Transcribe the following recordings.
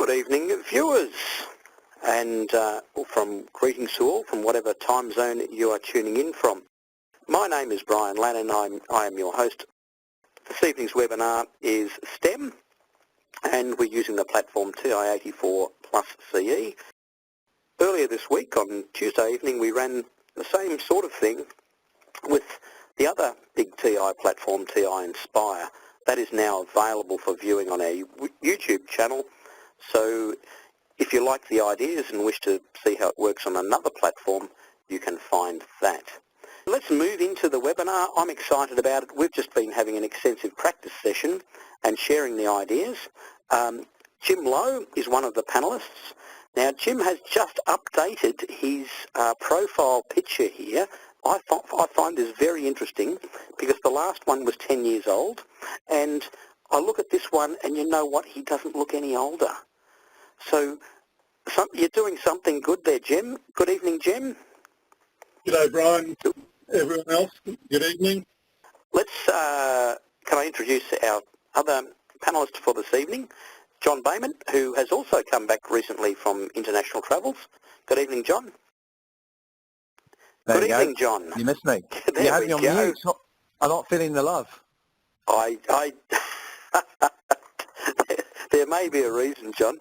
Good evening, viewers, and from greetings to all from whatever time zone you are tuning in from. My name is Brian Lannon, I am your host. This evening's webinar is STEM, and we're using the platform TI84CE. Earlier this week, on Tuesday evening, we ran the same sort of thing with the other big TI platform, TI-nspire. That is now available for viewing on our YouTube channel. So if you like the ideas and wish to see how it works on another platform, you can find that. Let's move into the webinar. I'm excited about it. We've just been having an extensive practice session and sharing the ideas. Jim Lowe is one of the panelists. Now, Jim has just updated his profile picture here. I find this very interesting because the last one was 10 years old, and I look at this one and you know what, he doesn't look any older. So you're doing something good there, Jim. Good evening, Jim. G'day, Brian. Everyone else, good evening. Let's, can I introduce our other panellist for this evening, John Bayman, who has also come back recently from international travels. Good evening, John. There Good you evening, go. John. You missed me. There you had we me on go. mute. I'm not feeling the love. There may be a reason, John.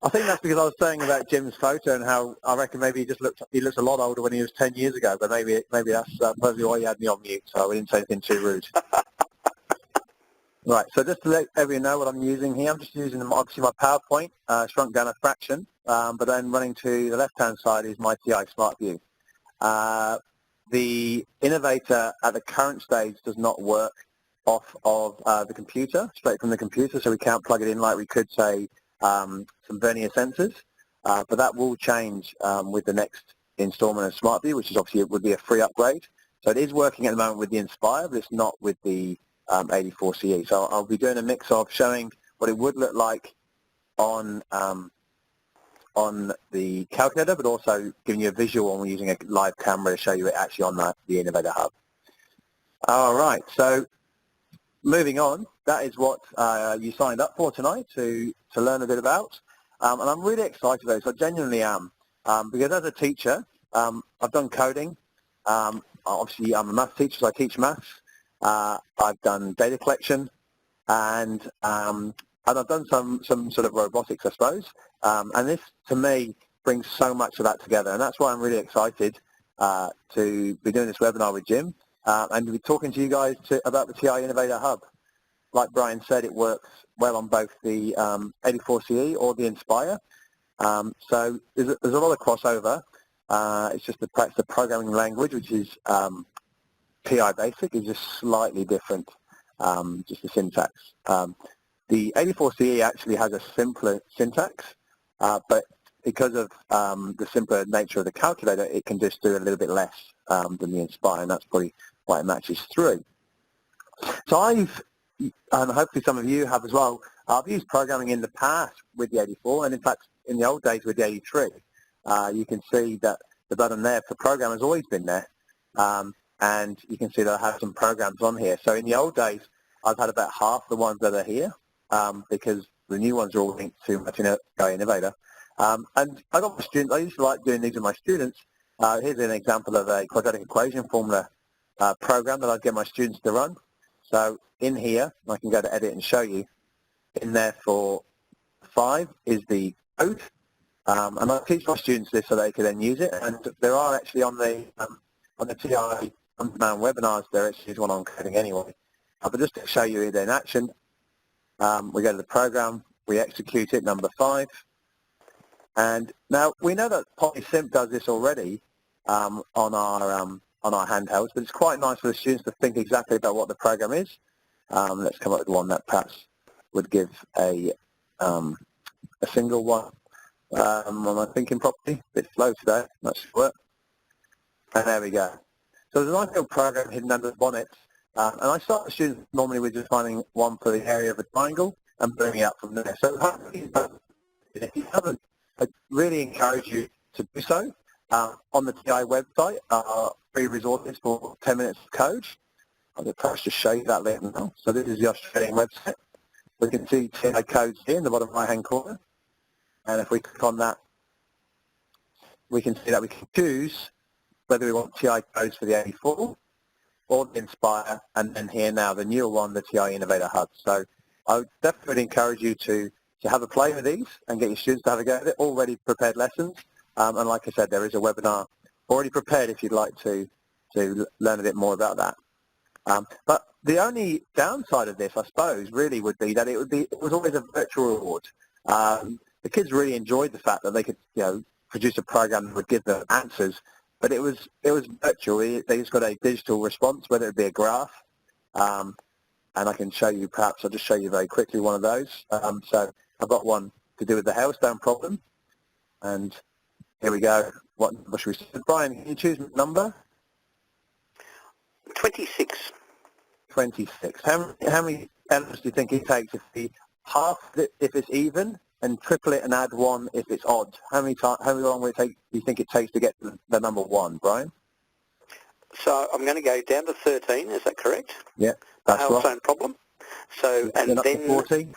I think that's because I was saying about Jim's photo and how I reckon maybe he looks a lot older when he was 10 years ago, but maybe that's probably why he had me on mute, so I didn't say anything too rude. Right, so just to let everyone know what I'm using here, I'm just using obviously my PowerPoint, shrunk down a fraction, but then running to the left-hand side is my TI Smart View. The Innovator at the current stage does not work off of the computer, straight from the computer, so we can't plug it in like we could, say, some vernier sensors, but that will change with the next installment of SmartView, which is obviously it would be a free upgrade. So it is working at the moment with the Inspire, but it's not with the 84CE. So I'll be doing a mix of showing what it would look like on the calculator, but also giving you a visual when we're using a live camera to show you it actually on the Innovator Hub. All right, so moving on, that is what you signed up for tonight to learn a bit about, and I'm really excited about it, so I genuinely am, because as a teacher, I've done coding. Obviously, I'm a maths teacher, so I teach maths. I've done data collection, and I've done some sort of robotics, I suppose, and this, to me, brings so much of that together, and that's why I'm really excited to be doing this webinar with Jim, and to be talking to you guys about the TI-Innovator Hub. Like Brian said, it works well on both the 84CE or the Inspire, so there's a lot of crossover. It's just the programming language, which is TI Basic, is just slightly different, just the syntax. The 84CE actually has a simpler syntax, but because of the simpler nature of the calculator, it can just do a little bit less than the Inspire, and that's probably why it matches through. So and hopefully some of you have as well, I've used programming in the past with the 84, and in fact in the old days with the 83. You can see that the button there for program has always been there, and you can see that I have some programs on here. So in the old days, I've had about half the ones that are here, because the new ones are all linked to my TI-Innovator. And I got my students, I used to like doing these with my students. Here's an example of a quadratic equation formula program that I'd get my students to run. So in here, I can go to edit and show you, in there for 5 is the code, and I teach my students this so they can then use it, and there are actually on the TI on-demand webinars, there actually is one on coding anyway. But just to show you it in action, we go to the program, we execute it, number 5, and now we know that PolySimp does this already on our handhelds, but it's quite nice for the students to think exactly about what the program is. Let's come up with one that perhaps would give a single one. Am I thinking properly? A bit slow today, not sure. And there we go. So there's a nice little program hidden under the bonnet, and I start the students normally with just finding one for the area of a triangle and bringing it up from there. So if you haven't, I really encourage you to do so. On the TI website, free resources for 10 minutes of code. I'll just show you that later now. So this is the Australian website. we can see TI codes here in the bottom right-hand corner. And if we click on that, we can see that we can choose whether we want TI codes for the 84 or the Inspire, and then here now the newer one, the TI-Innovator Hub. So I would definitely encourage you to have a play with these and get your students to have a go at it. Already prepared lessons, and like I said, there is a webinar already prepared if you'd like to learn a bit more about that. But the only downside of this, I suppose, really would be that it was always a virtual reward. The kids really enjoyed the fact that they could, produce a program that would give them answers, but it was virtual. They just got a digital response, whether it be a graph, and I can show you, perhaps I'll just show you very quickly one of those. So I've got one to do with the hailstone problem, and here we go. What number should we say? Brian, can you choose a number? 26. 26. How many elements do you think it takes if we half it if it's even and triple it and add 1 if it's odd? How long will it take, do you think it takes to get to the number 1, Brian? So I'm going to go down to 13, is that correct? Yeah, that's right. The hailstone problem. So, and then up to 14?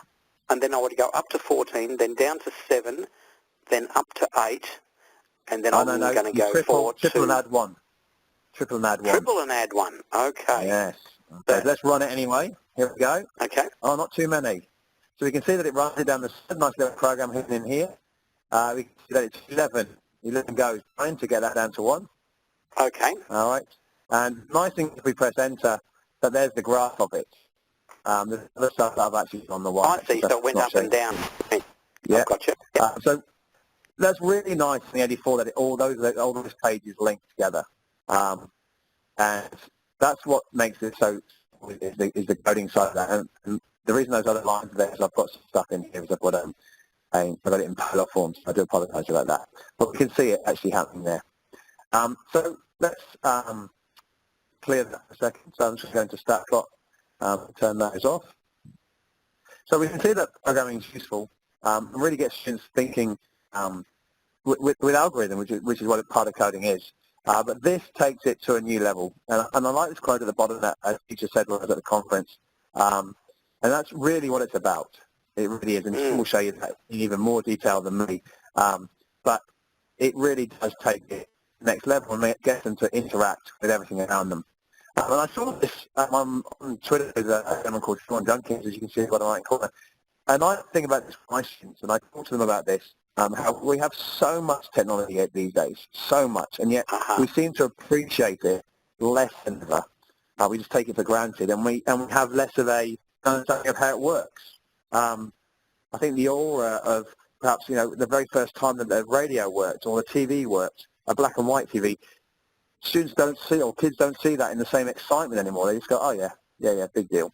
And then I would go up to 14, then down to 7, then up to 8, and then I'm going to go forward to... Triple and add 1. Triple and add 1. Triple and add 1, okay. Yes. Okay, let's run it anyway. Here we go. Okay. Oh, not too many. So we can see that it runs it down the nice little program hidden in here. We can see that it's 11. 11 goes, trying to get that down to 1. Okay. All right. And the nice thing, if we press enter, that there's the graph of it. There's other stuff that I've actually on the one. I see, so it went up and down. Yeah. Gotcha. Yep. So that's really nice in the 84 that all those pages link together. And that's what makes it so, is the coding side of that. And the reason those other lines are there is I've got some stuff in here, is I've got it in Polar form, so I do apologize about that. But we can see it actually happening there. So let's clear that for a second. So I'm just going to Statplot, turn those off. So we can see that programming is useful and really gets students thinking with algorithm, which is what part of coding is. But this takes it to a new level. And I like this quote at the bottom that a teacher said when I was at the conference. And that's really what it's about. It really is. And Tim will show you that in even more detail than me. But it really does take it to the next level and get them to interact with everything around them. And I saw this on Twitter with a gentleman called Sean Junkins, as you can see in the bottom right corner. And I think about this with my students, and I talk to them about this, how we have so much technology these days, so much, and yet we seem to appreciate it less than ever. We just take it for granted, and we have less of a understanding of how it works. I think the aura of perhaps, the very first time that the radio worked or the TV worked, a black and white TV, students don't see, or kids don't see that in the same excitement anymore. They just go, oh yeah, big deal.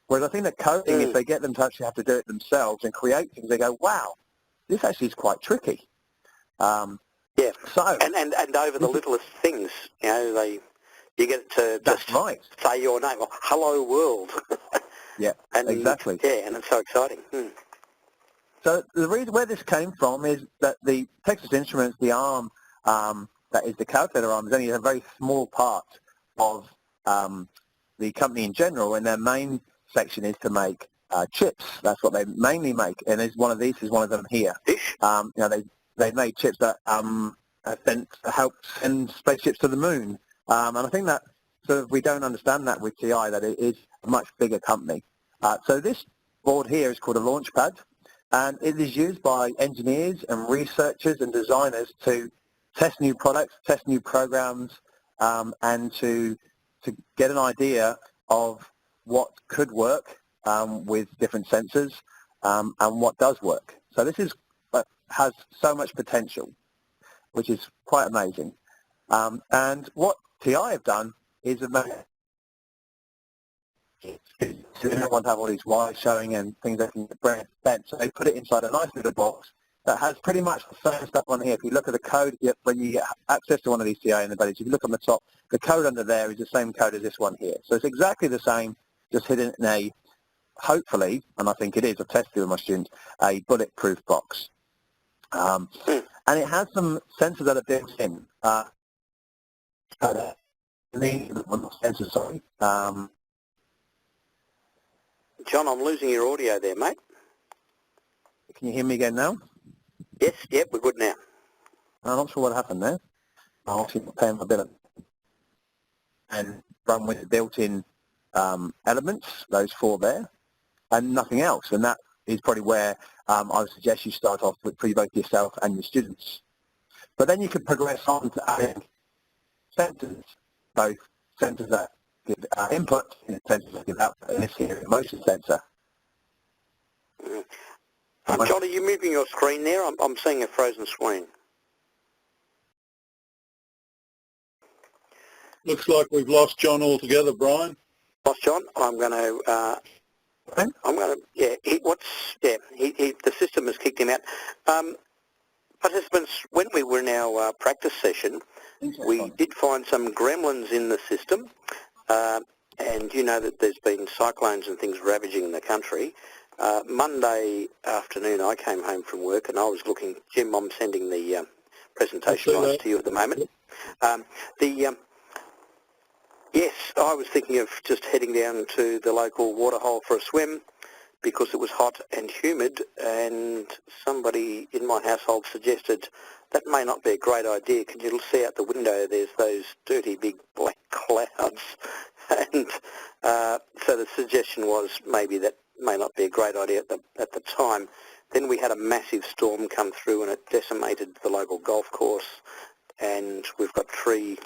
Whereas I think that coding, if they get them to actually have to do it themselves and create things, they go, wow, this actually is quite tricky. Yeah. So and over the littlest things, you get to just say your name, or hello world. Yeah, exactly. Yeah, and it's so exciting. So the reason where this came from is that the Texas Instruments, the ARM, that is the calculator ARM, is only a very small part of the company in general, and their main section is to make chips. That's what they mainly make, and one of these is one of them here. They made chips that help send spaceships to the moon, and I think that sort of we don't understand that with TI, that it is a much bigger company. So this board here is called a Launchpad, and it is used by engineers and researchers and designers to test new products, test new programs, and to get an idea of what could work with different sensors and what does work. So this has so much potential, which is quite amazing. And what TI have done is they don't want to have all these wires showing and things that can get bent, so they put it inside a nice little box that has pretty much the same stuff on here. If you look at the code, when you get access to one of these TI-Innovators, if you look on the top, the code under there is the same code as this one here. So it's exactly the same, just hidden in a, hopefully, and I think it is, I've tested with my students, a bulletproof box. And it has some sensors that are built in. Sensors, sorry. John, I'm losing your audio there, mate. Can you hear me again now? Yes, yep, we're good now. I'm not sure what happened there. I'll obviously pay my bill and run with the built-in elements, those 4 there, and nothing else. And that is probably where I would suggest you start off with for both yourself and your students. But then you could progress on to adding sensors, both sensors that give input and sensors that give output. In this here, a motion sensor. John, are you moving your screen there? I'm seeing a frozen screen. Looks like we've lost John altogether, Brian. Boss John, I'm going to, the system has kicked him out. Participants, when we were in our practice session, we did find some gremlins in the system, and you know that there's been cyclones and things ravaging the country. Monday afternoon I came home from work and I was looking, Jim, I'm sending the presentation lines to you at the moment. Yes, I was thinking of just heading down to the local waterhole for a swim because it was hot and humid, and somebody in my household suggested that may not be a great idea. Can you see out the window there's those dirty big black clouds? And so the suggestion was maybe that may not be a great idea at the time. Then we had a massive storm come through and it decimated the local golf course, and we've got tree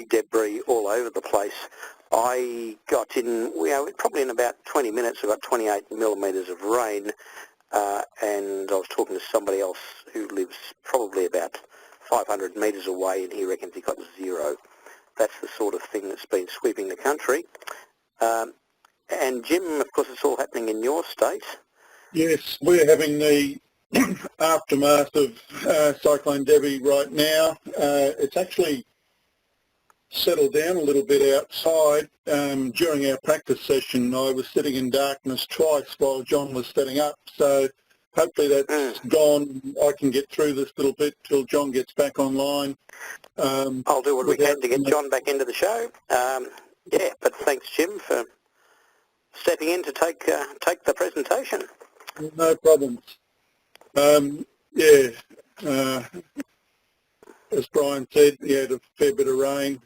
debris all over the place. I got in, probably in about 20 minutes, I got 28 millimetres of rain, and I was talking to somebody else who lives probably about 500 metres away, and he reckons he got 0. That's the sort of thing that's been sweeping the country. And Jim, of course, it's all happening in your state. Yes, we're having the aftermath of Cyclone Debbie right now. It's actually settled down a little bit outside. During our practice session, I was sitting in darkness twice while John was setting up, so hopefully that's gone. I can get through this little bit till John gets back online. I'll do what we can to get John back into the show. Yeah, but thanks, Jim, for stepping in to take the presentation. No problems. As Brian said, he had a fair bit of rain.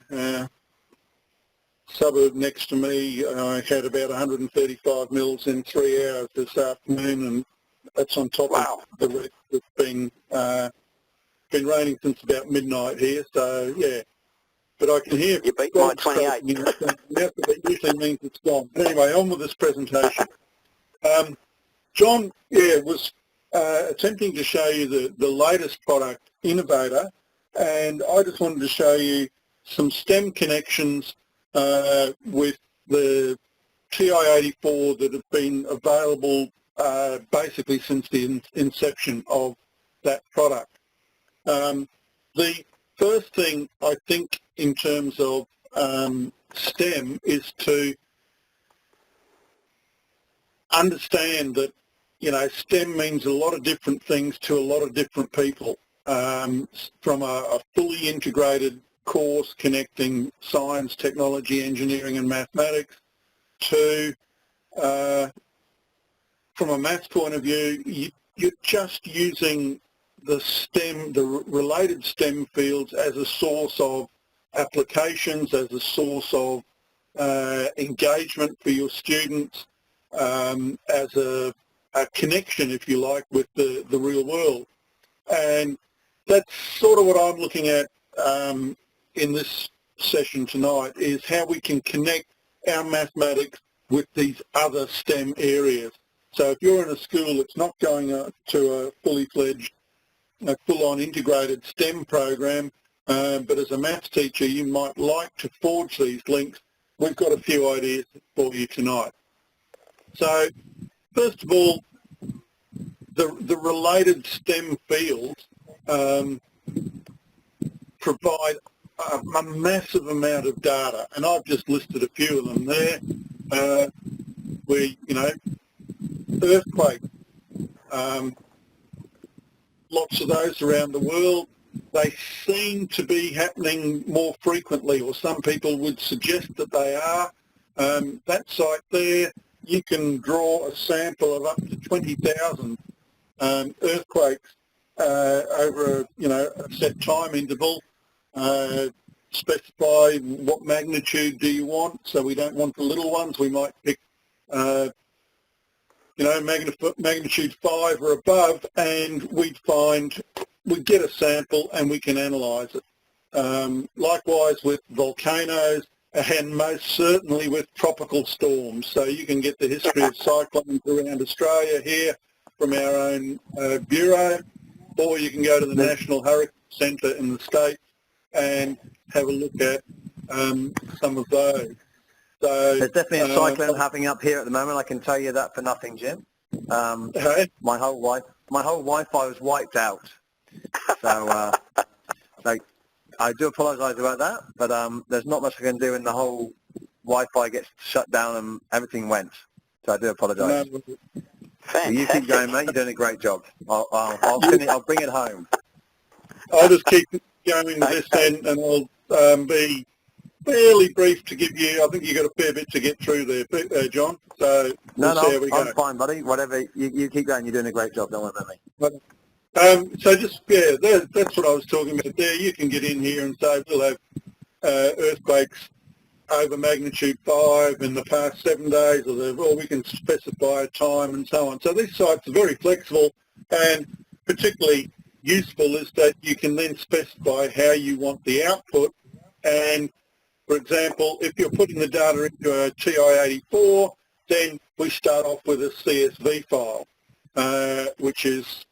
Suburb next to me, I had about 135 mils in 3 hours this afternoon, and that's on top of the rest that's been raining since about midnight here. So yeah, but I can hear you beat my 28. That usually means it's gone. But anyway, on with this presentation. John, was attempting to show you the latest product, Innovator, and I just wanted to show you some STEM connections with the TI-84 that have been available basically since the inception of that product. The first thing I think in terms of STEM is to understand that, STEM means a lot of different things to a lot of different people. From a fully integrated course connecting science, technology, engineering and mathematics to, from a maths point of view, you're just using the related STEM fields as a source of applications, as a source of engagement for your students, as a connection, if you like, with the real world. And that's sort of what I'm looking at in this session tonight, is how we can connect our mathematics with these other STEM areas. So if you're in a school that's not going to a fully fledged, full-on integrated STEM program, but as a maths teacher you might like to forge these links, we've got a few ideas for you tonight. So first of all, the related STEM fields provide a massive amount of data, and I've just listed a few of them there. Earthquake, lots of those around the world. They seem to be happening more frequently, or some people would suggest that they are. That site there you can draw a sample of up to 20,000 earthquakes over a set time interval. Specify what magnitude do you want. So we don't want the little ones. We might pick magnitude 5 or above, and we'd get a sample and we can analyse it. Likewise with volcanoes, and most certainly with tropical storms. So you can get the history of cyclones around Australia here from our own bureau, or you can go to the National Hurricane Centre in the States and have a look at some of those. So there's definitely a cyclone happening up here at the moment. I can tell you that for nothing, Jim. My whole Wi-Fi was wiped out. So, I do apologise about that, but there's not much I can do when the whole Wi-Fi gets shut down and everything went. So I do apologise. So you keep going, mate. You're doing a great job. I'll bring it home. I'll just keep going with this then, and I'll be fairly brief to give you. I think you've got a fair bit to get through there, John. So we'll see how we go. I'm fine, buddy. Whatever you keep going. You're doing a great job. Don't worry about me. So just, that's what I was talking about there. You can get in here and say we'll have earthquakes over magnitude 5 in the past 7 days, or we can specify a time and so on. So these sites are very flexible, and particularly useful is that you can then specify how you want the output. And for example, if you're putting the data into a TI-84, then we start off with a CSV file, which is,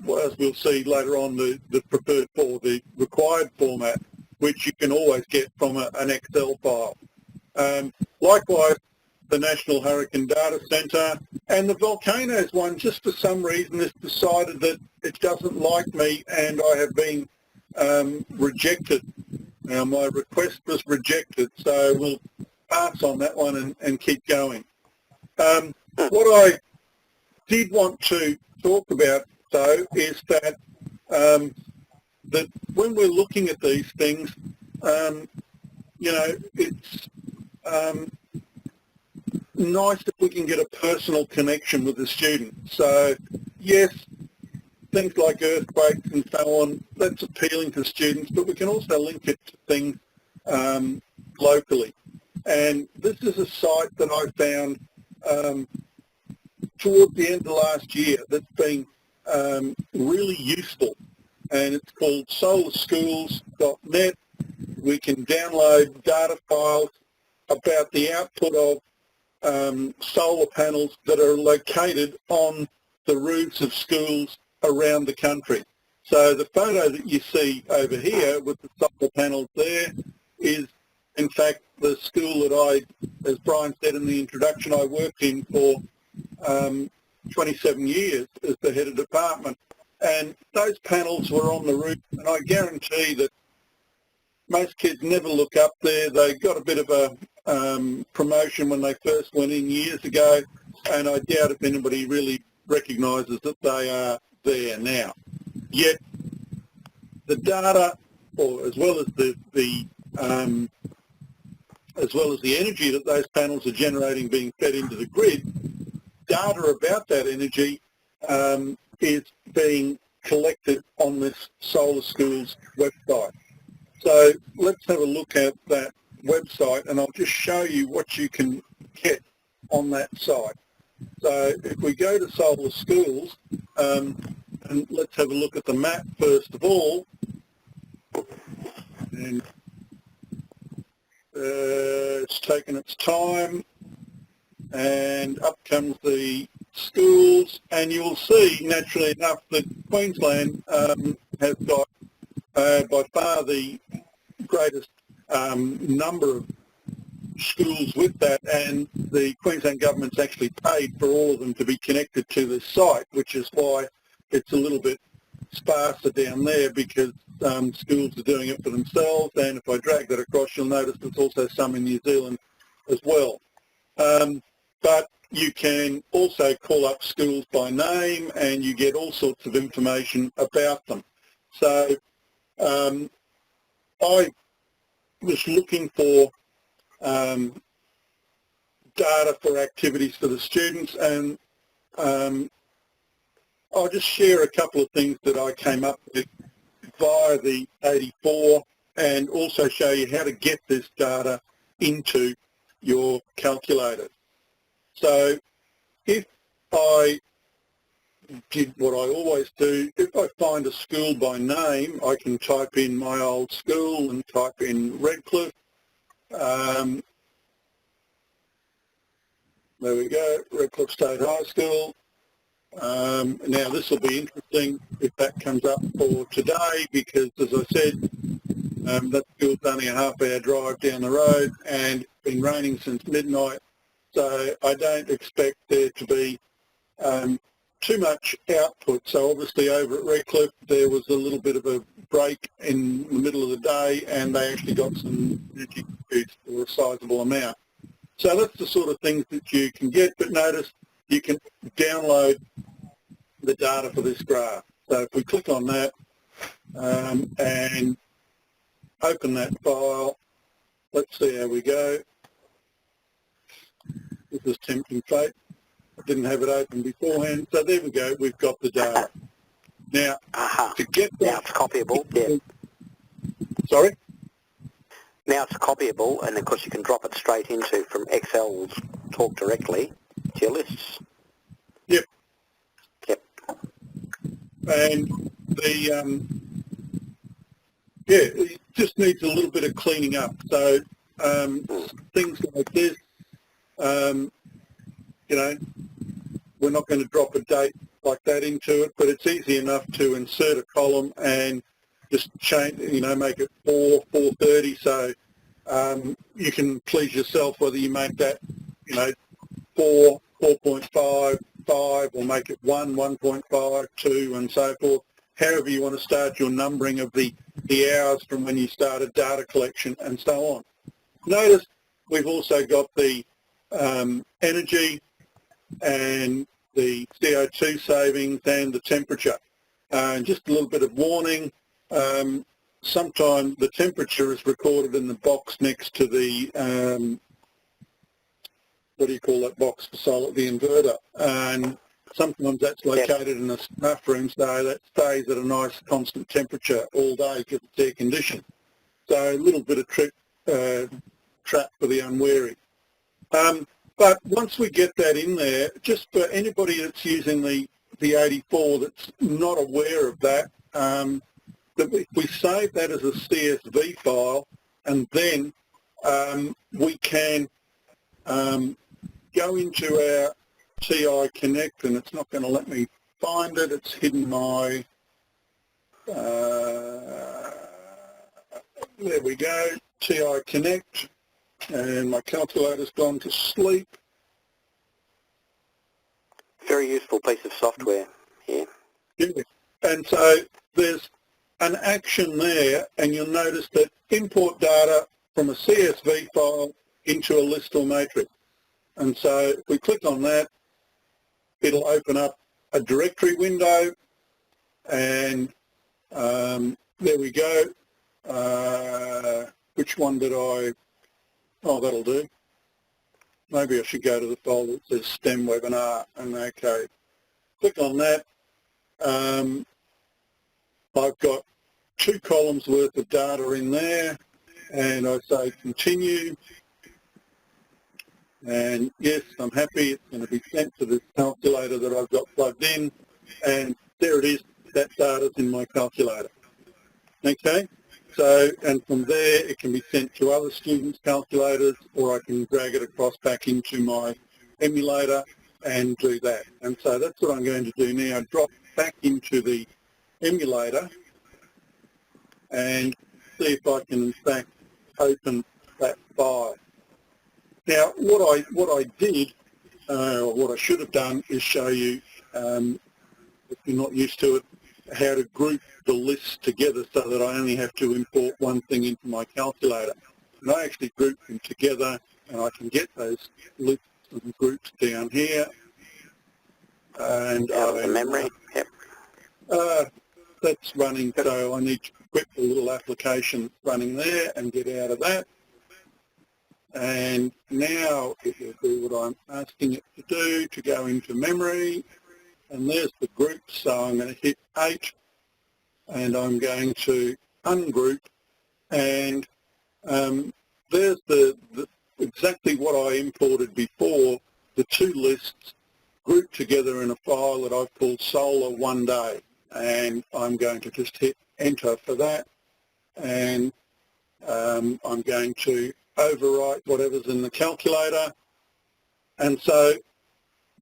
as we'll see later on, the preferred or the required format, which you can always get from an Excel file. Likewise, the National Hurricane Data Centre and the volcanoes one, just for some reason, has decided that it doesn't like me, and I have been rejected. My request was rejected, so we'll pass on that one and keep going. What I did want to talk about, though, is that that when we're looking at these things, it's nice if we can get a personal connection with the student. So, yes, things like earthquakes and so on, that's appealing to students, but we can also link it to things locally. And this is a site that I found towards the end of last year that's been really useful, and it's called solarschools.net. We can download data files about the output of solar panels that are located on the roofs of schools around the country. So the photo that you see over here with the solar panels there is, in fact, the school that as Brian said in the introduction, I worked in for 27 years as the head of department. And those panels were on the roof, and I guarantee that most kids never look up there. They got a bit of a promotion when they first went in years ago, and I doubt if anybody really recognises that they are there now. Yet the data, or as well as the energy that those panels are generating being fed into the grid, data about that energy is being collected on this Solar Schools website. So let's have a look at that website, and I'll just show you what you can get on that site. So if we go to Solar Schools, and let's have a look at the map first of all, and it's taken its time, and up comes the schools, and you'll see, naturally enough, that Queensland has got by far the greatest number of schools with that, and the Queensland government's actually paid for all of them to be connected to this site, which is why it's a little bit sparser down there, because schools are doing it for themselves. And if I drag that across, you'll notice there's also some in New Zealand as well. But you can also call up schools by name, and you get all sorts of information about them. So I was looking for data for activities for the students, and I'll just share a couple of things that I came up with via the 84 and also show you how to get this data into your calculator. So if I did what I always do, if I find a school by name, I can type in my old school and type in Redcliffe. There we go, Redcliffe State High School. Now this will be interesting if that comes up for today, because as I said, that school's only a half-hour drive down the road and it's been raining since midnight, so I don't expect there to be too much output. So obviously over at Redcliffe there was a little bit of a break in the middle of the day, and they actually got some energy computes for a sizable amount. So that's the sort of things that you can get, but notice you can download the data for this graph. So if we click on that and open that file, let's see how we go. This is tempting fate. I didn't have it open beforehand. So there we go, we've got the data. Now, to get that... Now it's copyable, yeah. Sorry? Now it's copyable, and of course you can drop it straight into, from Excel's Talk Directly, to your lists. Yep. Yep. And the, it just needs a little bit of cleaning up. So things like this, you know, we're not going to drop a date like that into it, but it's easy enough to insert a column and just change, you know, make it 4:30. So you can please yourself whether you make that, you know, 4.5, 5, or make it 1.5, 2, and so forth. However you want to start your numbering of the hours from when you started data collection and so on. Notice we've also got the energy and the CO2 savings and the temperature. Just a little bit of warning, sometimes the temperature is recorded in the box next to the, what do you call that box for solar, the inverter, and sometimes that's located in a staff room, so that stays at a nice constant temperature all day because it's air conditioned. So a little bit of trap for the unwary. But once we get that in there, just for anybody that's using the 84 that's not aware of that, that we save that as a CSV file, and then we can go into our TI Connect, and it's not going to let me find it. It's hidden my, there we go, TI Connect, and my calculator's gone to sleep. Very useful piece of software, yeah. Yeah. And so there's an action there, and you'll notice that import data from a CSV file into a list or matrix. And so if we click on that, it'll open up a directory window, and there we go. Which one did I, oh, that'll do. Maybe I should go to the folder that says STEM webinar, and okay, click on that. I've got 2 columns worth of data in there, and I say continue, and yes, I'm happy. It's going to be sent to this calculator that I've got plugged in, and there it is. That data's in my calculator. Okay, so, and from there it can be sent to other students' calculators, or I can drag it across back into my emulator and do that. And so that's what I'm going to do now. Drop back into the emulator and see if I can in fact open that file. Now what I did, or what I should have done, is show you, if you're not used to it, how to group the lists together so that I only have to import one thing into my calculator. And I actually group them together, and I can get those lists and groups down here. And out of the memory, yep. That's running, so I need to quit the little application running there and get out of that. And now it will do what I'm asking it to do, to go into memory. And there's the group, so I'm going to hit 8, and I'm going to ungroup, and there's exactly what I imported before, the two lists grouped together in a file that I've called Solar One Day, and I'm going to just hit enter for that, and I'm going to overwrite whatever's in the calculator. And so,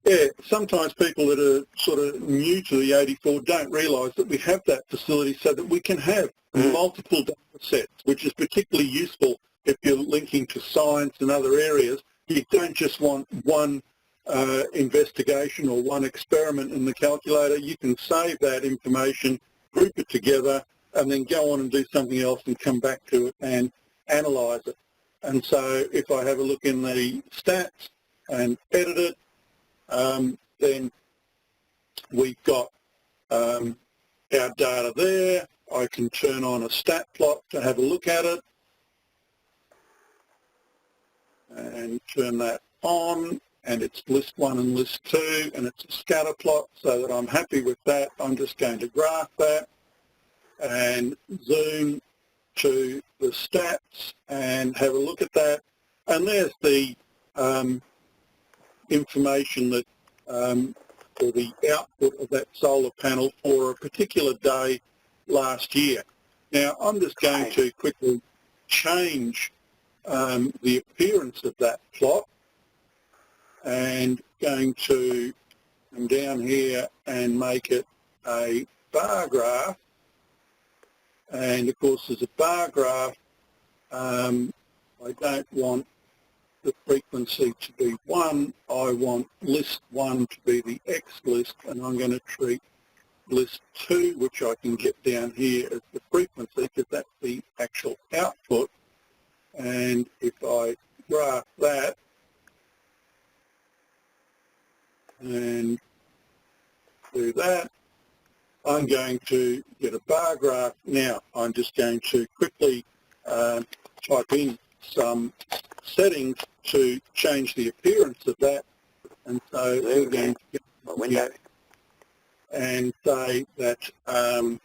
yeah, sometimes people that are sort of new to the 84 don't realise that we have that facility so that we can have multiple data sets, which is particularly useful if you're linking to science and other areas. You don't just want one investigation or one experiment in the calculator. You can save that information, group it together, and then go on and do something else and come back to it and analyse it. And so if I have a look in the stats and edit it, then we've got our data there. I can turn on a stat plot to have a look at it and turn that on, and it's list 1 and list 2, and it's a scatter plot, so that I'm happy with that. I'm just going to graph that and zoom to the stats and have a look at that. And there's the information that, or the output of that solar panel for a particular day last year. Now, I'm just going to quickly change the appearance of that plot, and going to come down here and make it a bar graph. And of course, as a bar graph, I don't want the frequency to be 1. I want list 1 to be the X list, and I'm going to treat list 2, which I can get down here, as the frequency, because that's the actual output. And if I graph that and do that, I'm going to get a bar graph. Now, I'm just going to quickly type in some settings to change the appearance of that. And so we're going to get a window and say that I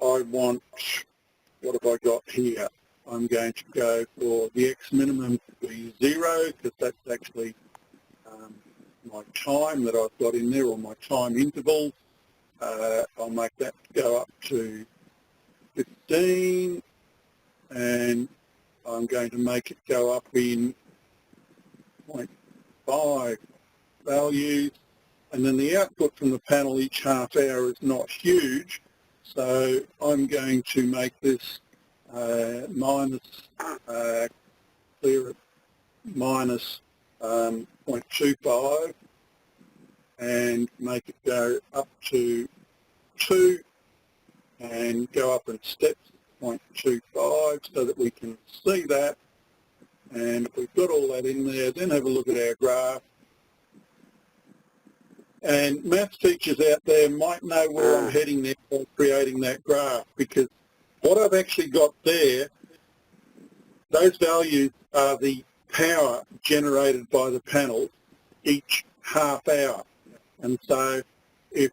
want, what have I got here? I'm going to go for the X minimum to be 0, because that's actually my time that I've got in there, or my time interval. I'll make that go up to 15, and I'm going to make it go up in 0.5 values, and then the output from the panel each half hour is not huge, so I'm going to make this minus, clear it, minus 0.25, and make it go up to 2 and go up in steps 0.25, so that we can see that. And if we've got all that in there, then have a look at our graph. And maths teachers out there might know where I'm heading there for creating that graph, because what I've actually got there, those values are the power generated by the panel each half hour. And so if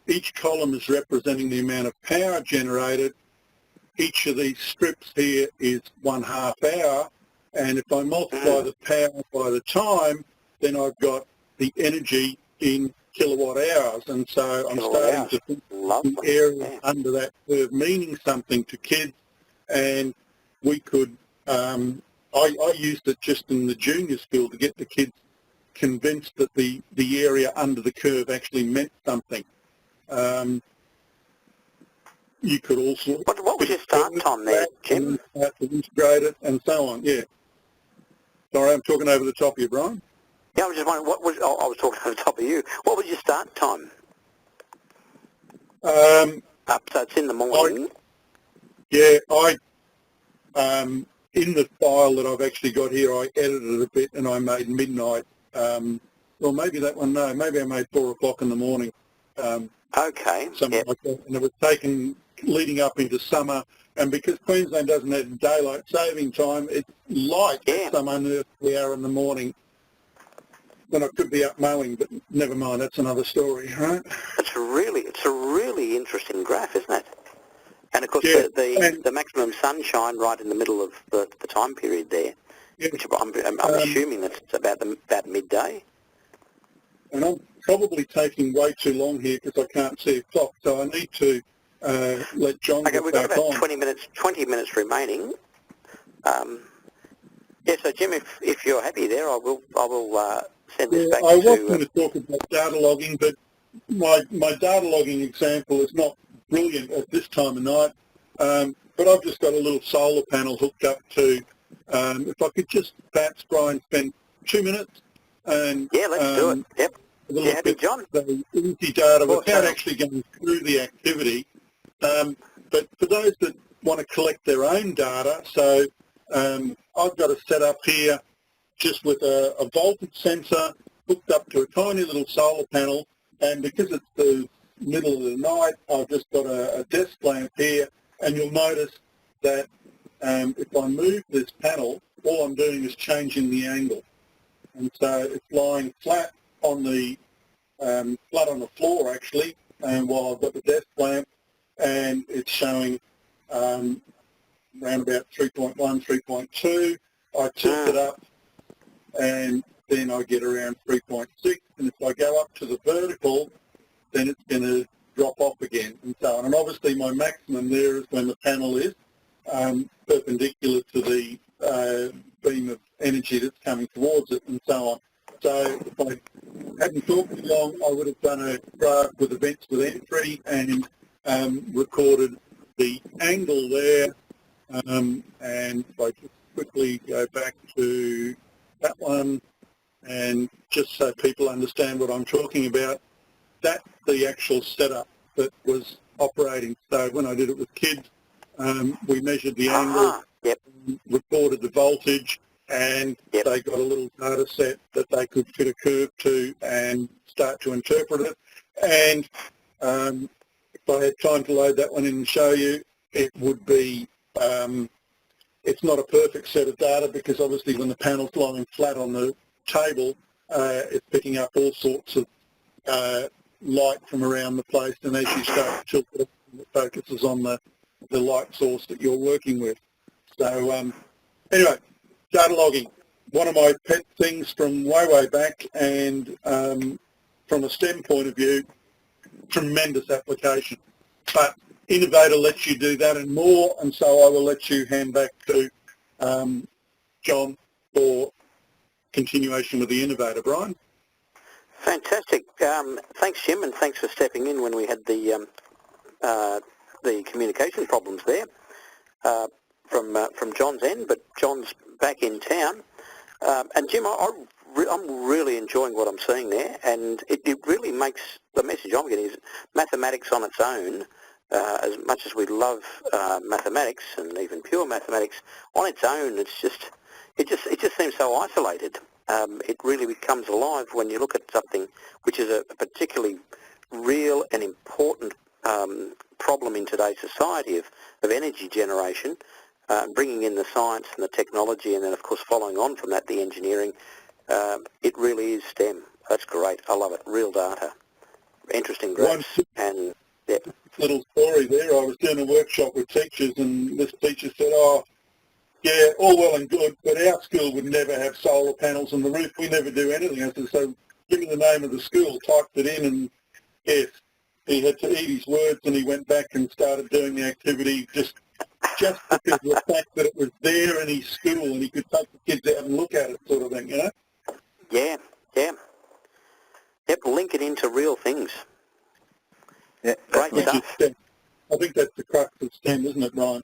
each column is representing the amount of power generated, each of these strips here is 1/2 hour, and if I multiply the power by the time, then I've got the energy in kilowatt hours. And so I'm starting to think the area under that curve meaning something to kids, and we could, I used it just in the junior school to get the kids convinced that the area under the curve actually meant something. You could also... What was your start time there, Jim? To integrate it and so on, yeah. Sorry, I'm talking over the top of you, Brian. Yeah, I was just wondering, I was talking over the top of you. What was your start time? So it's in the morning. In the file that I've actually got here, I edited it a bit and I made midnight. Well, maybe that one, no, maybe I made 4 o'clock in the morning. Okay. Something like that. And it was taken leading up into summer, and because Queensland doesn't have daylight saving time, it's light at some unearthly hour in the morning when I could be up mowing, but never mind, that's another story, right? It's a really interesting graph, isn't it? And of course, the maximum sunshine right in the middle of the time period there, which I'm assuming that's about midday. And I'm probably taking way too long here because I can't see a clock, so I need to let John get we've back got about on. 20 minutes remaining. So Jim, if you're happy there, I will send this back I was to... going to talk about data logging, but my data logging example is not brilliant at this time of night, but I've just got a little solar panel hooked up to, if I could just perhaps, Brian, spend 2 minutes and... Yeah, let's do it. Yep. You happy, John? The easy data without actually going through the activity. But for those that want to collect their own data, so I've got a setup here just with a voltage sensor hooked up to a tiny little solar panel, and because it's the middle of the night, I've just got a desk lamp here, and you'll notice that if I move this panel, all I'm doing is changing the angle. And so it's lying flat on the floor actually, and while I've got the desk lamp, and it's showing around about 3.1, 3.2. I tilt it up, and then I get around 3.6, and if I go up to the vertical, then it's going to drop off again, and so on. And obviously my maximum there is when the panel is perpendicular to the beam of energy that's coming towards it, and so on. So if I hadn't talked too long, I would have done a graph with events with entry and recorded the angle there. And if I just quickly go back to that one, and just so people understand what I'm talking about, that's the actual setup that was operating. So when I did it with kids, we measured the angle, recorded the voltage, and they got a little data set that they could fit a curve to and start to interpret it. And if I had time to load that one in and show you, it would be, it's not a perfect set of data because obviously when the panel's lying flat on the table, it's picking up all sorts of light from around the place, and as you start to tilt it, it focuses on the light source that you're working with. So anyway, data logging, one of my pet things from way back, and from a STEM point of view, tremendous application. But Innovator lets you do that and more, and so I will let you hand back to John for continuation with the Innovator. Brian? Fantastic. Thanks, Jim, and thanks for stepping in when we had the communication problems there from John's end, but John's back in town. And Jim, I'm really enjoying what I'm seeing there, and it really makes, the message I'm getting is mathematics on its own, as much as we love mathematics and even pure mathematics, on its own, it just seems so isolated. It really becomes alive when you look at something which is a particularly real and important problem in today's society of energy generation, bringing in the science and the technology, and then of course following on from that the engineering. It really is STEM. That's great. I love it. Real data, interesting graphs, and little story there. I was doing a workshop with teachers, and this teacher said, "Oh, yeah, all well and good, but our school would never have solar panels on the roof. We never do anything." I said, "So give me the name of the school," typed it in, and yes, he had to eat his words, and he went back and started doing the activity just because of the fact that it was there in his school and he could take the kids out and look at it, sort of thing, you know? Yeah. Yep, link it into real things. Yeah, great stuff. I think that's the crux of STEM, isn't it, Brian?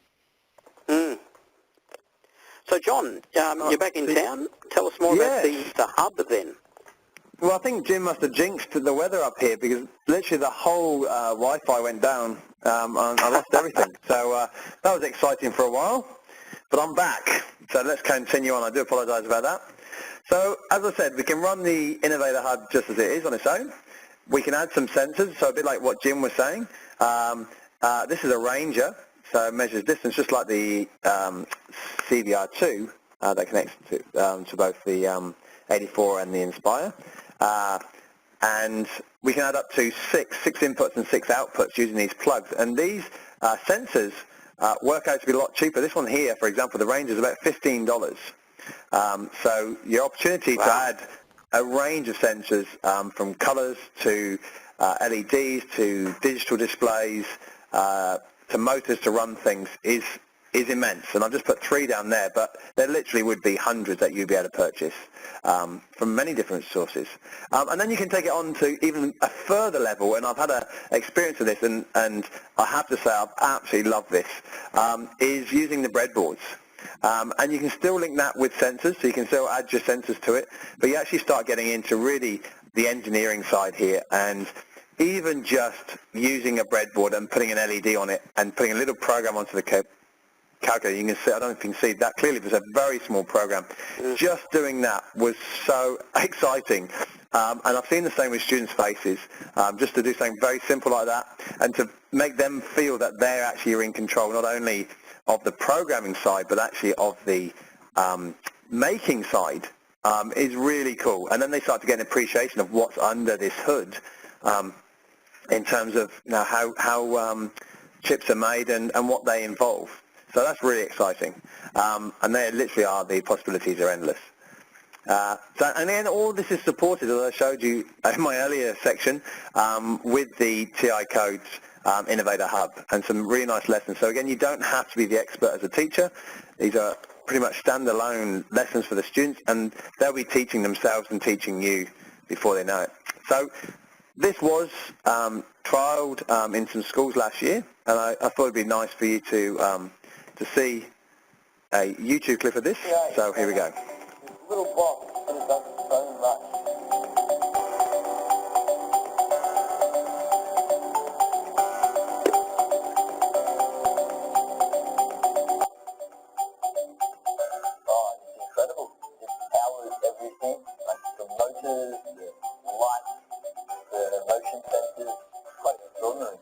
So, John, you're back in town. Tell us more about the hub then. Well, I think Jim must have jinxed the weather up here because literally the whole Wi-Fi went down and I lost everything. So that was exciting for a while, but I'm back. So let's continue on. I do apologise about that. So as I said, we can run the Innovator Hub just as it is on its own. We can add some sensors, so a bit like what Jim was saying. This is a ranger, so it measures distance just like the CVR2 that connects to both the 84 and the Inspire. And we can add up to six inputs and 6 outputs using these plugs. And these sensors work out to be a lot cheaper. This one here, for example, the range is about $15. So your opportunity to add a range of sensors from colors to LEDs to digital displays to motors to run things is immense. And I've just put 3 down there, but there literally would be hundreds that you'd be able to purchase from many different sources. And then you can take it on to even a further level, and I've had an experience of this, and I have to say I've absolutely loved this, is using the breadboards. And you can still link that with sensors, so you can still add your sensors to it, but you actually start getting into really the engineering side here, and even just using a breadboard and putting an LED on it and putting a little program onto the calculator, you can see, I don't know if you can see that clearly, but it's a very small program. Just doing that was so exciting. And I've seen the same with students' faces, just to do something very simple like that and to make them feel that they're actually in control, not only of the programming side, but actually of the making side, is really cool. And then they start to get an appreciation of what's under this hood in terms of how chips are made and what they involve. So that's really exciting. And they literally are, the possibilities are endless. And then all this is supported, as I showed you in my earlier section, with the TI Codes Innovator Hub and some really nice lessons. So again, you don't have to be the expert as a teacher. These are pretty much standalone lessons for the students, and they'll be teaching themselves and teaching you before they know it. So this was trialled in some schools last year, and I thought it'd be nice for you to see a YouTube clip of this. So here we go. Little box, but it does so much. Oh, it's incredible. It powers everything, like the motors, the lights, the motion sensors. Quite extraordinary.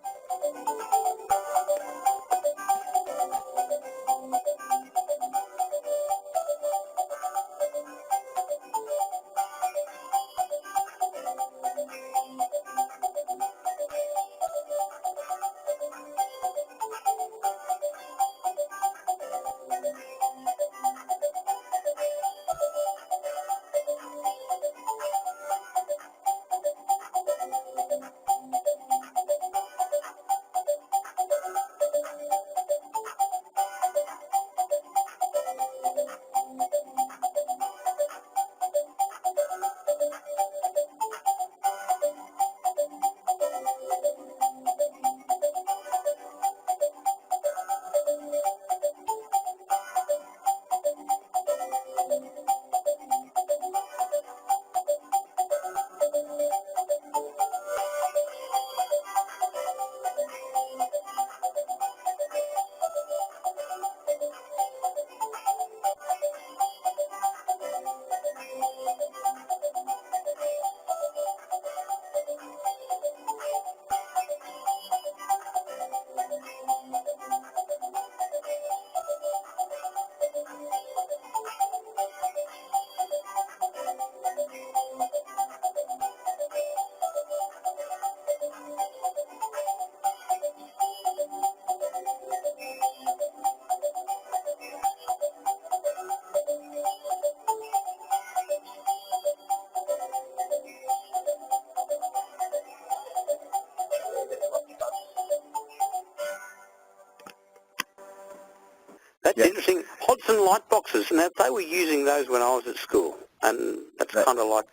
That's interesting. Hodson light boxes. Now, they were using those when I was at school, and that's kind of like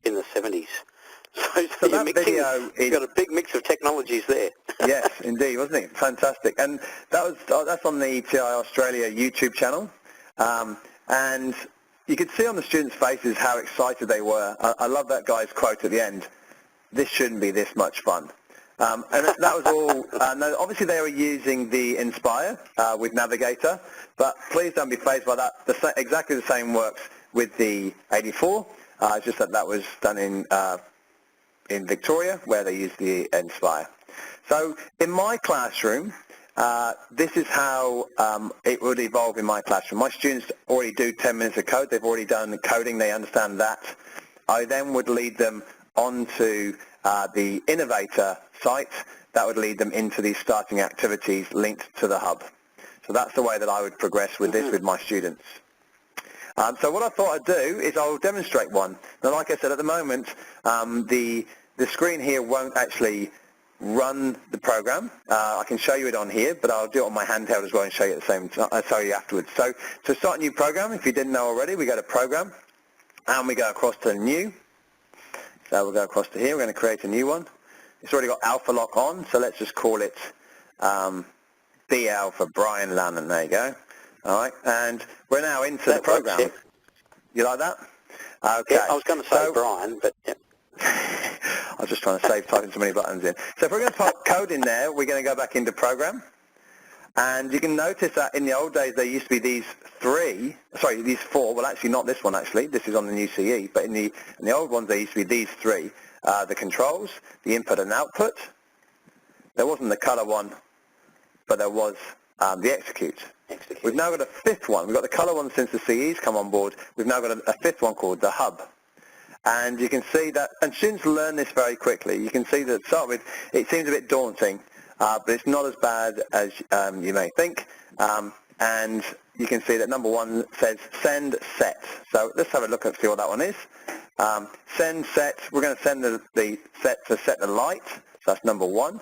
in the 70s. So you're mixing, you've got a big mix of technologies there. Yes, indeed, wasn't it? Fantastic. And that's on the TI Australia YouTube channel. And you could see on the students' faces how excited they were. I love that guy's quote at the end, "This shouldn't be this much fun." And that was all. No, obviously, they were using the Inspire with Navigator, but please don't be fazed by that. Exactly the same works with the 84. Just that was done in Victoria, where they use the Inspire. So in my classroom, this is how it would evolve in my classroom. My students already do 10 minutes of code. They've already done the coding. They understand that. I then would lead them onto the Innovator site. That would lead them into these starting activities linked to the hub. So that's the way that I would progress with this with my students. So what I thought I'd do is I'll demonstrate one. Now, like I said, at the moment, the screen here won't actually run the program. I can show you it on here, but I'll do it on my handheld as well and show you at the same time. I'll show you afterwards. So to start a new program, if you didn't know already, we go to Program, and we go across to New. So we'll go across to here. We're going to create a new one. It's already got Alpha Lock on, so let's just call it BL for Brian Lannon. There you go. All right, and we're now into the program. Works, yeah. You like that? Okay. Yeah, I was going to say Brian, but yeah. I was just trying to save typing so many buttons in. So if we're going to type code in there, we're going to go back into Program. And you can notice that in the old days there used to be these four, well actually not this one actually, this is on the new CE, but in the old ones there used to be these three, the controls, the input and output. There wasn't the color one, but there was the execute. We've now got a fifth one. We've got the color one since the CE's come on board. We've now got a fifth one called the hub. And you can see that, and students learn this very quickly. You can see that to start with, it seems a bit daunting, but it's not as bad as you may think. And you can see that number one says send set. So let's have a look and see what that one is. Send set, we're going to send the set to set the light. So that's number one.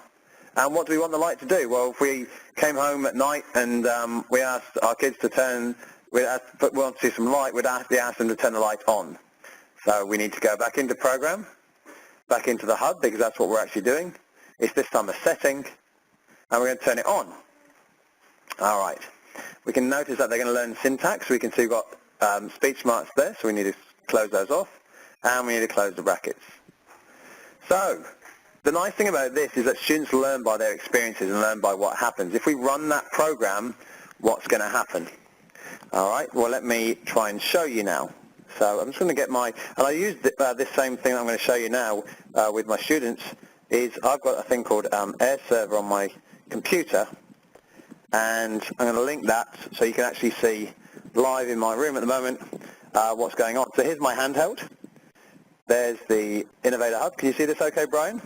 And what do we want the light to do? Well, if we came home at night and we asked our kids to turn, we want to see some light, we'd ask them to turn the light on. So we need to go back into Program, back into the hub, because that's what we're actually doing. It's this time a setting, and we're going to turn it on. All right. We can notice that they're going to learn syntax. We can see we've got speech marks there, so we need to close those off, and we need to close the brackets. So the nice thing about this is that students learn by their experiences and learn by what happens. If we run that program, what's going to happen? All right. Well, let me try and show you now. So I'm just going to get and I use this same thing I'm going to show you now with my students, is I've got a thing called Air Server on my computer, and I'm going to link that so you can actually see live in my room at the moment what's going on. So here's my handheld. There's the Innovator Hub. Can you see this okay, Brian?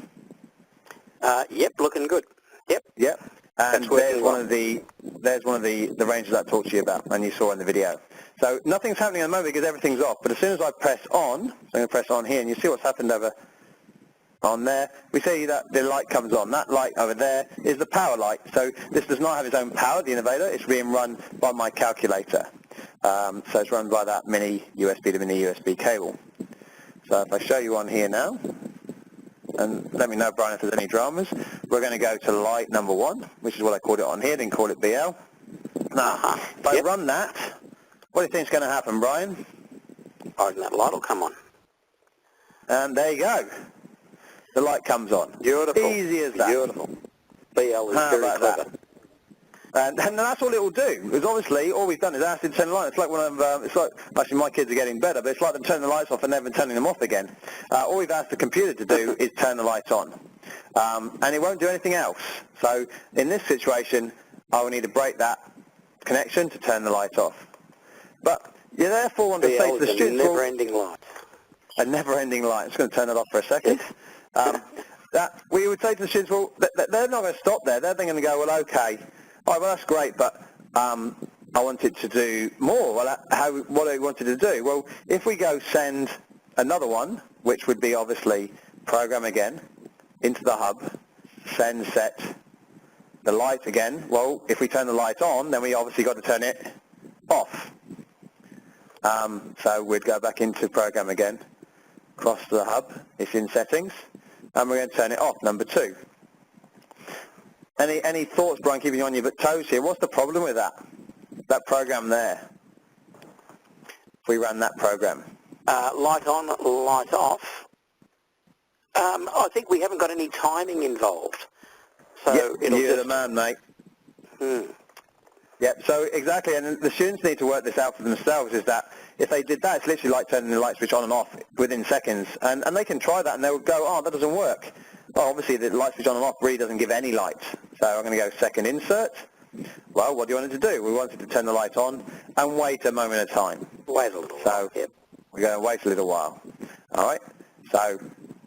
Yep, looking good. Yep. Yep. And there's one of the ranges I talked to you about and you saw in the video. So nothing's happening at the moment because everything's off, but as soon as I press on, so I'm going to press on here, and you see what's happened over on there. We see that the light comes on. That light over there is the power light. So this does not have its own power, the Innovator. It's being run by my calculator. So it's run by that mini USB to mini USB cable. So if I show you on here now, and let me know, Brian, if there's any dramas. We're going to go to light number one, which is what I called it on here, then call it BL. Now, if I run that, what do you think is going to happen, Brian? I reckon that light will come on. And there you go. The light comes on. Beautiful. Easy as that. Beautiful. BL is very clever. And that's all it will do. Because obviously, all we've done is asked it to turn the light. It's like actually my kids are getting better, but it's like them turning the lights off and never turning them off again. All we've asked the computer to do is turn the lights on. And it won't do anything else. So in this situation, I will need to break that connection to turn the light off. But you therefore want to say to the students, a never-ending light. A never-ending light. I'm just going to turn it off for a second. That we would say to the students, well, they're not going to stop there. They're then going to go, well, okay, all right, well, that's great, but I wanted to do more. Well, what do I wanted to do? Well, if we go send another one, which would be obviously program again, into the hub, send set, the light again. Well, if we turn the light on, then we obviously got to turn it off. So we'd go back into program again, across to the hub, it's in settings, and we're going to turn it off, number two. Any thoughts, Brian, keeping you on your toes here? What's the problem with that program there? If we run that program. Light on, light off. I think we haven't got any timing involved. So yep, you're the man, mate. Yep, so exactly, and the students need to work this out for themselves, is that if they did that, it's literally like turning the light switch on and off within seconds, and they can try that and they'll go, oh, that doesn't work. well, obviously the light switch on and off really doesn't give any light. So I'm going to go second insert. Well, what do you want it to do? We want it to turn the light on and wait a moment at a time. Wait a little while. Yep. We're going to wait a little while. All right. So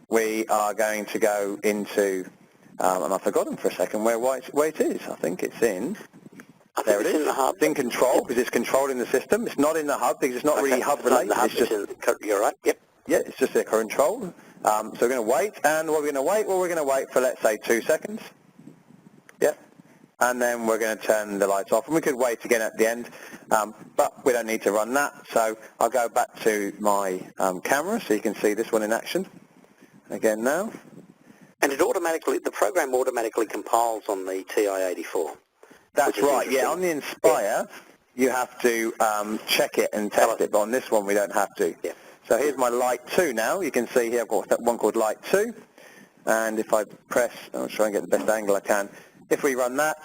we are going to go into, and I've forgotten for a second where it is. I think it's in. There it is. In the hub. It's in control because it's controlling the system. It's not in the hub because it's not really hub related. It's just you're right. Yep. Yeah, it's just a control. So we're going to wait, and what we're going to wait? Well, we're going to wait for, let's say, 2 seconds. Yep. And then we're going to turn the lights off. And we could wait again at the end, but we don't need to run that. So I'll go back to my camera so you can see this one in action again now. And the program automatically compiles on the TI-84. That's right, yeah. On the Inspire, you have to check it and test it, but on this one we don't have to. Yeah. So here's my light 2 now. You can see here I've got one called light 2. And if I press, I'll try and get the best angle I can. If we run that,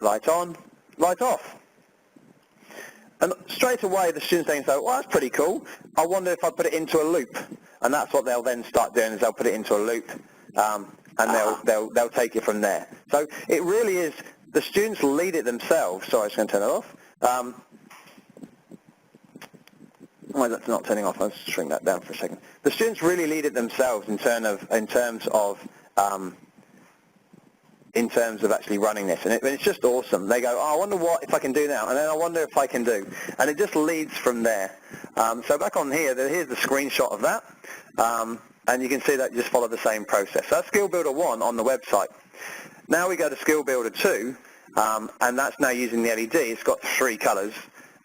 light on, light off. And straight away the students then say, well, that's pretty cool. I wonder if I put it into a loop. And that's what they'll then start doing, is they'll put it into a loop, and they'll take it from there. So it really is, the students lead it themselves. Sorry, I'm just going to turn it off. Why is that not turning off? Let's shrink that down for a second. The students really lead it themselves in terms of actually running this, and it's just awesome. They go, oh, I wonder if I can do now, and then I wonder if I can do, and it just leads from there. So back on here, here's the screenshot of that, and you can see that you just follow the same process. So that's Skill Builder 1 on the website. Now we go to Skill Builder 2, and that's now using the LED. It's got 3 colors,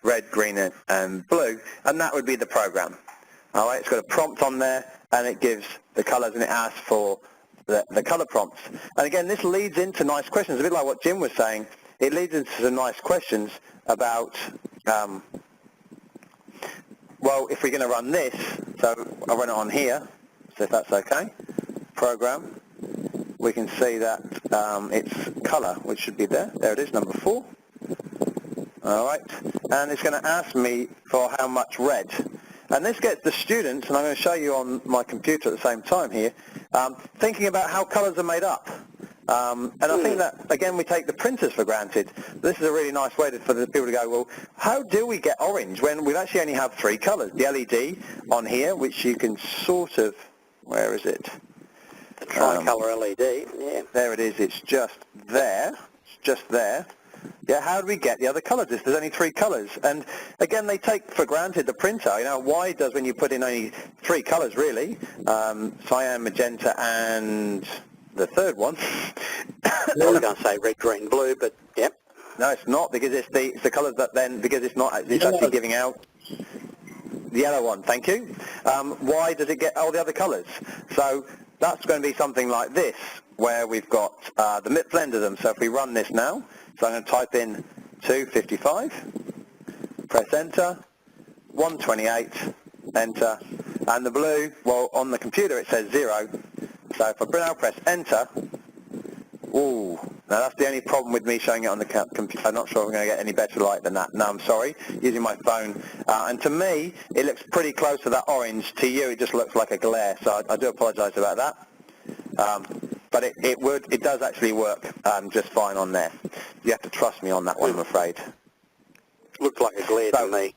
red, green, and blue, and that would be the program. All right, it's got a prompt on there, and it gives the colors, and it asks for the color prompts. And again, this leads into nice questions, a bit like what Jim was saying. It leads into some nice questions about, well, if we're going to run this, so I'll run it on here, so if that's okay, program, we can see that it's color, which should be there. There it is, number 4. All right, and it's going to ask me for how much red. And this gets the students, and I'm going to show you on my computer at the same time here, thinking about how colours are made up. And I think that, again, we take the printers for granted. This is a really nice way for the people to go, well, how do we get orange when we actually only have 3 colours? The LED on here, which you can sort of, where is it? The tricolour LED, yeah. There it is, it's just there. It's just there. Yeah, how do we get the other colours if there's only 3 colours? And again, they take for granted the printer. You know, why does when you put in only 3 colours really, cyan, magenta, and the third one? I was going to say red, green, blue, but yep. No, it's not, because it's the colours that then, because it's not, it's actually giving out the yellow one. Thank you. Why does it get all the other colours? So that's going to be something like this, where we've got the blend of them. So if we run this now, so I'm going to type in 255, press enter, 128, enter, and the blue, well, on the computer it says 0. So if I now press enter, ooh, now that's the only problem with me showing it on the computer. I'm not sure if I'm going to get any better light than that. No, I'm sorry, using my phone. And to me, it looks pretty close to that orange. To you, it just looks like a glare. So I do apologise about that. But it does actually work just fine on there. You have to trust me on that one, I'm afraid. Looked like a glare to me.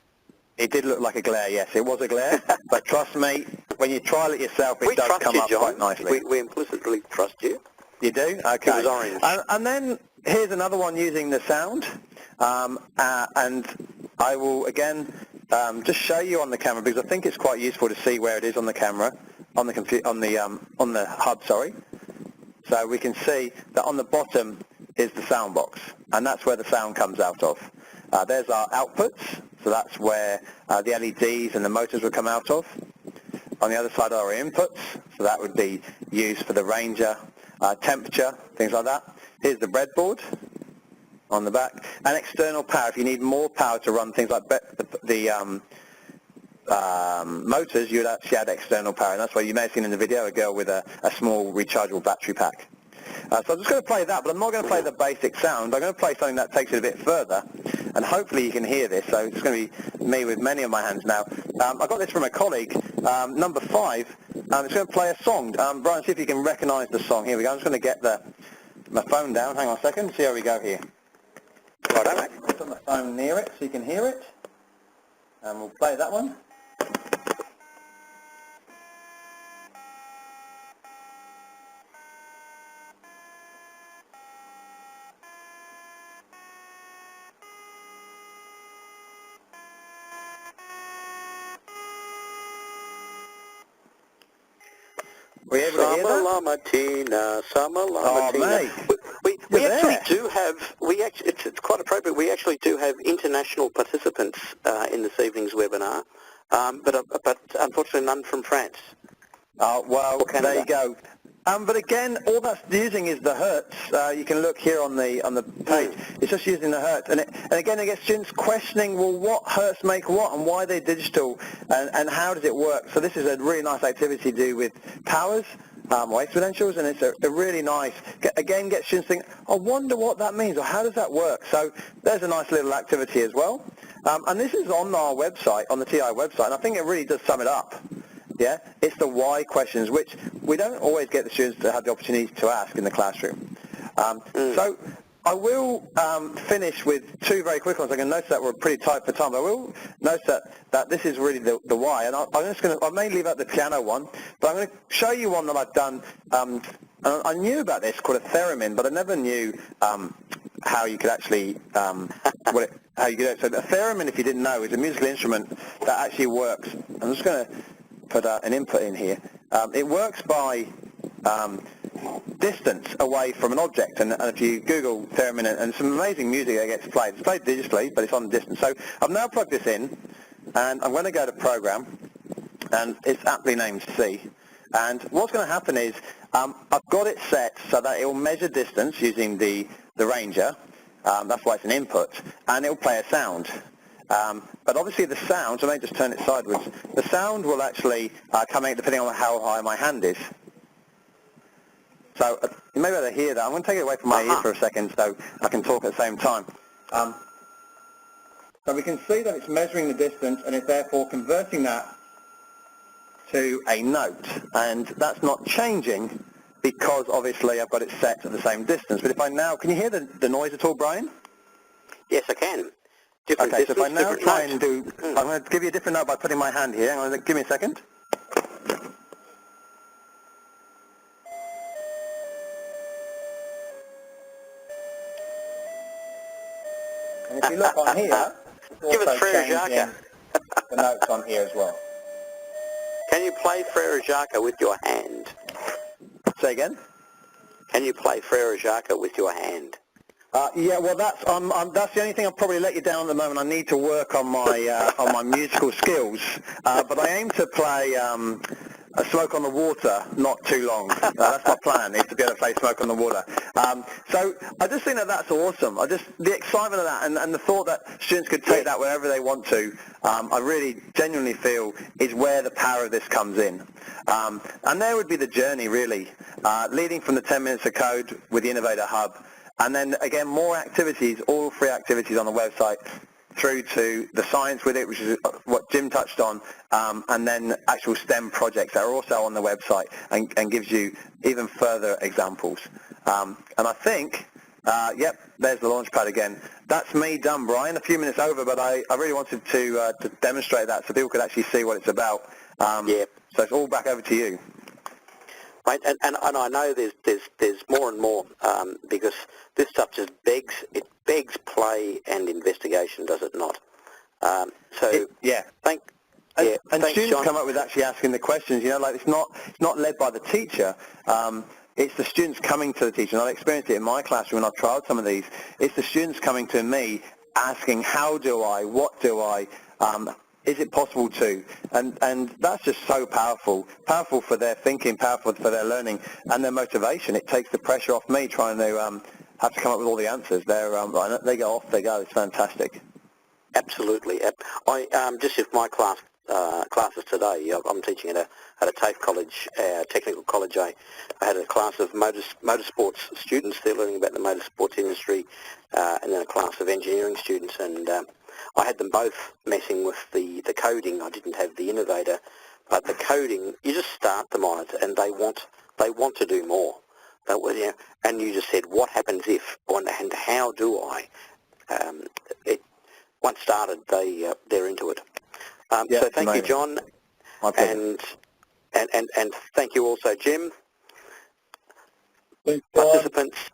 It did look like a glare, yes. It was a glare, but trust me, when you trial it yourself, it does come up quite nicely. We implicitly trust you. You do? Okay. It was orange. And then here's another one using the sound, and I will again just show you on the camera because I think it's quite useful to see where it is on the camera, on the hub. Sorry. So we can see that on the bottom is the sound box, and that's where the sound comes out of. There's our outputs, so that's where the LEDs and the motors would come out of. On the other side are our inputs, so that would be used for the ranger, temperature, things like that. Here's the breadboard on the back, and external power. If you need more power to run things like the motors, you would actually add external power, and that's why you may have seen in the video a girl with a small rechargeable battery pack. So I'm just going to play that, but I'm not going to play the basic sound. I'm going to play something that takes it a bit further, and hopefully you can hear this. So it's going to be me with many of my hands now. I got this from a colleague. Number 5 It's going to play a song. Brian, see if you can recognise the song. Here we go. I'm just going to get my phone down. Hang on a second. See how we go here. Right, I'll put my phone near it so you can hear it. And we'll play that one. Were you able to hear that? Summer Tina, Summer Lama Tina. Mate. We actually do have, it's quite appropriate, we actually do have international participants in this evening's webinar, but unfortunately none from France. Oh, well, there you go. But again, all that's using is the hertz. You can look here on the page. It's just using the hertz. And again, it gets students questioning, well, what hertz make what and why they're digital and how does it work? So this is a really nice activity to do with powers, or exponentials, and it's a really nice, again, get students thinking, I wonder what that means or how does that work? So there's a nice little activity as well. And this is on our website, on the TI website, and I think it really does sum it up. Yeah, it's the why questions, which we don't always get the students to have the opportunity to ask in the classroom. So I will finish with two very quick ones. I can notice that we're pretty tight for time, but I will notice that this is really the why. And I may leave out the piano one, but I'm going to show you one that I've done. I knew about this called a theremin, but I never knew how you could actually how you could do it. So a theremin, if you didn't know, is a musical instrument that actually works. I'm just going to put an input in here. It works by distance away from an object, and if you Google theremin and some amazing music that gets played. It's played digitally, but it's on distance. So I've now plugged this in, and I'm going to go to Program, and it's aptly named C. And what's going to happen is I've got it set so that it will measure distance using the Ranger. That's why it's an input, and it will play a sound. But obviously the sound, so I may just turn it sideways, the sound will actually come out depending on how high my hand is. So you may be able to hear that. I'm going to take it away from my ear for a second so I can talk at the same time. So we can see that it's measuring the distance and it's therefore converting that to a note. And that's not changing because obviously I've got it set at the same distance. But if I now, can you hear the noise at all, Brian? Yes, I can. Different okay, distance, so if I now try and do, I'm going to give you a different note by putting my hand here. Hang on, give me a second. And if you look on here, it's Give us also Frere changing Jacques. the notes on here as well. Can you play Frere Jacques with your hand? Say again? Can you play Frere Jacques with your hand? Yeah, well, that's the only thing I'll probably let you down at the moment. I need to work on my musical skills, but I aim to play a Smoke on the Water not too long. That's my plan, is to be able to play Smoke on the Water. So I just think that that's awesome. The excitement of that and the thought that students could take that wherever they want to, I really genuinely feel is where the power of this comes in. And there would be the journey, really, leading from the 10 minutes of code with the Innovator Hub. And then, again, more activities, all free activities on the website, through to the science with it, which is what Jim touched on, and then actual STEM projects that are also on the website and gives you even further examples. And I think, yep, there's the launch pad again. That's me done, Brian, a few minutes over, but I really wanted to demonstrate that so people could actually see what it's about. So it's all back over to you. Right, and I know there's more and more because this stuff just begs play and investigation, does it not? And thanks, students John. come up with actually asking the questions. You know, like it's not led by the teacher. It's the students coming to the teacher. And I've experienced it in my classroom when I've tried some of these. It's the students coming to me asking, how do I, what do I, is it possible to? And that's just so powerful for their thinking, powerful for their learning and their motivation. It takes the pressure off me trying to have to come up with all the answers. They go off, they go. It's fantastic. Absolutely. Just if my classes today, I'm teaching at a TAFE college, technical college. I had a class of motorsports students. They're learning about the motorsports industry, and then a class of engineering students. And I had them both messing with the coding. I didn't have the Innovator but the coding, you just start them on it, and they want to do more. And you just said, what happens if, and how do I? Once started, they're into it. So thank you, John, and thank you also, Jim. Thanks,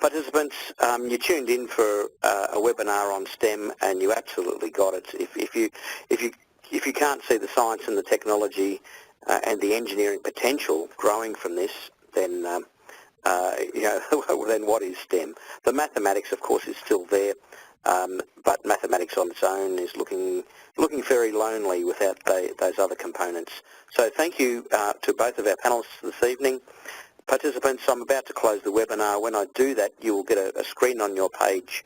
Participants, you tuned in for a webinar on STEM, and you absolutely got it. If you can't see the science and the technology and the engineering potential growing from this, then then what is STEM? The mathematics, of course, is still there, but mathematics on its own is looking very lonely without those other components. So thank you to both of our panelists this evening. Participants, I'm about to close the webinar. When I do that, you will get a screen on your page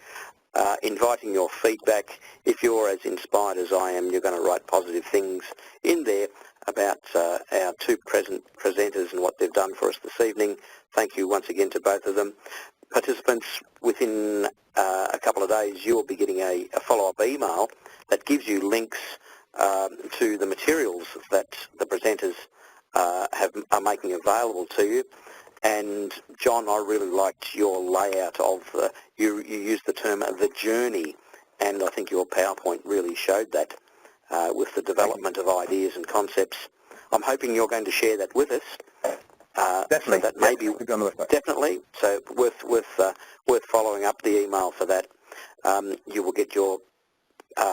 inviting your feedback. If you're as inspired as I am, you're going to write positive things in there about our two presenters and what they've done for us this evening. Thank you once again to both of them. Participants, within a couple of days, you'll be getting a follow-up email that gives you links to the materials that the presenters are making available to you. And John, I really liked your layout of you used the term the journey, and I think your PowerPoint really showed that with the development of ideas and concepts. I'm hoping you're going to share that with us. Definitely. So that maybe definitely. So worth following up the email for that. You will get your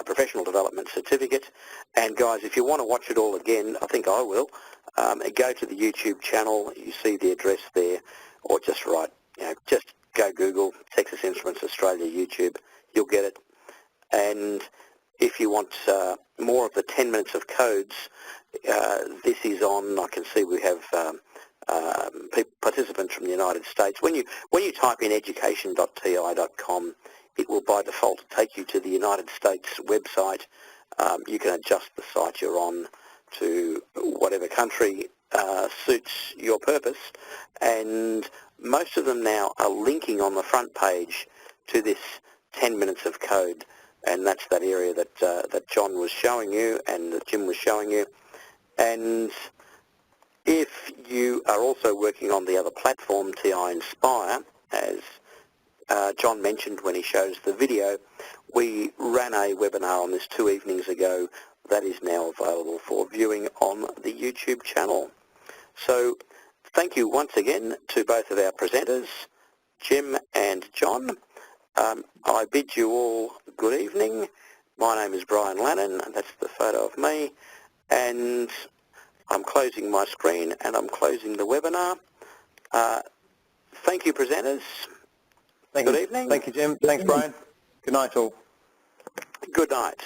professional development certificate. And guys, if you want to watch it all again, I think I will. Go to the YouTube channel. You see the address there, or just write. Just go Google Texas Instruments Australia YouTube. You'll get it. And if you want more of the 10 minutes of codes, this is on. I can see we have participants from the United States. When you type in education.ti.com, it will by default take you to the United States website. You can adjust the site you're on to whatever country suits your purpose, and most of them now are linking on the front page to this 10 minutes of code, and that's that area that John was showing you and that Jim was showing you. And if you are also working on the other platform, TI-nspire, as John mentioned when he shows the video, we ran a webinar on this 2 evenings ago that is now available for viewing on the YouTube channel. So thank you once again to both of our presenters, Jim and John. I bid you all good evening. My name is Brian Lannon, and that's the photo of me. And I'm closing my screen and I'm closing the webinar. Thank you, presenters. Good evening. Thank you, Jim. Thanks, Brian. Good night, all. Good night.